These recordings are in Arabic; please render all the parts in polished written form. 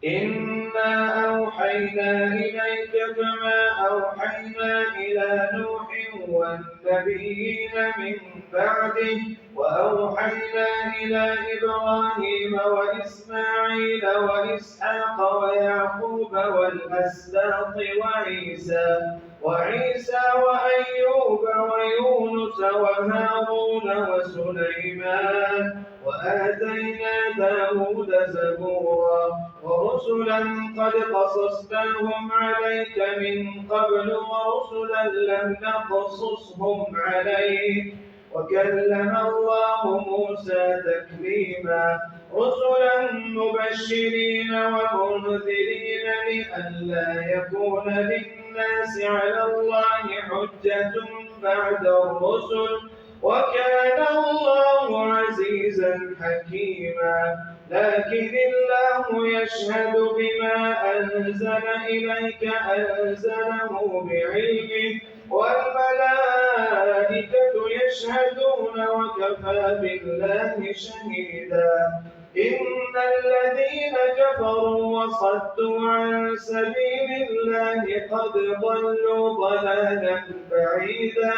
إنا أوحينا إليك كما أوحينا إلى نوح والنبيين من بعده وأوحينا إلى إبراهيم وإسماعيل وإسحاق ويعقوب والأسباط وعيسى وأيوب ويونس وهارون وسليمان وآتينا داود زبورا ورسلا قد قصصناهم عليك من قبل ورسلا لم نقصصهم عليك وكلم الله موسى تكليما رسلا مبشرين ومنذرين لئلا يكون للناس على الله حجة بعد الرسل وكان الله عزيزا حكيما لكن الله يشهد بما أنزل إليك أنزله بعلمه والملائكة يشهدون وكفى بالله شهيدا إن الذين كفروا وصدوا عن سبيل الله قد ضلوا ضلالا بعيدا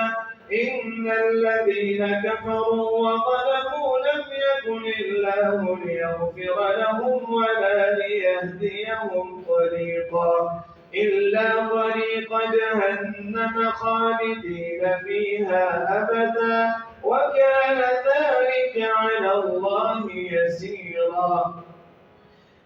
إن الذين كفروا وظلموا لم يكن الله ليغفر لهم ولا ليهديهم طريقا إلا طريق جهنم خالدين فيها أبدا وكان ذلك على الله يسيرا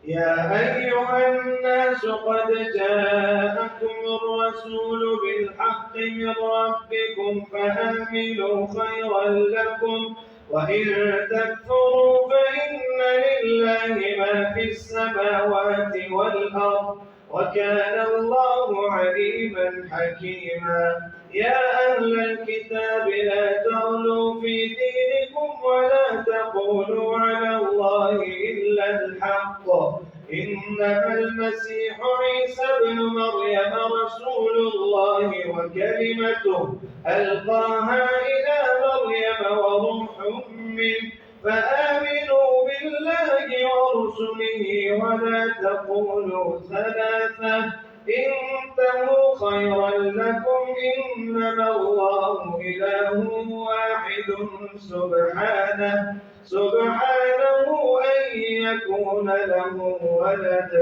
يا أيها الناس قد جاءكم الرسول بالحق من ربكم فآمنوا خيرا لكم وإن تكفروا فإن لله ما في السماوات والأرض وكان الله عليما حكيما يا أهل الكتاب لا تغلوا في دينكم ولا تقولوا على الله إلا الحق إنما المسيح عيسى ابن مريم رسول الله وكلمته ألقاها إلى مريم وروح منه فآمنوا بالله ورسله ولا تقولوا ثلاثة انتهوا خيرا لكم إنما الله إله واحد سبحانه أن يكون له ولد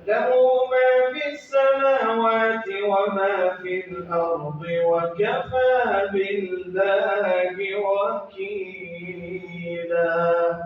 له ما في السماوات وما في الأرض وكفى بالله وكيلا.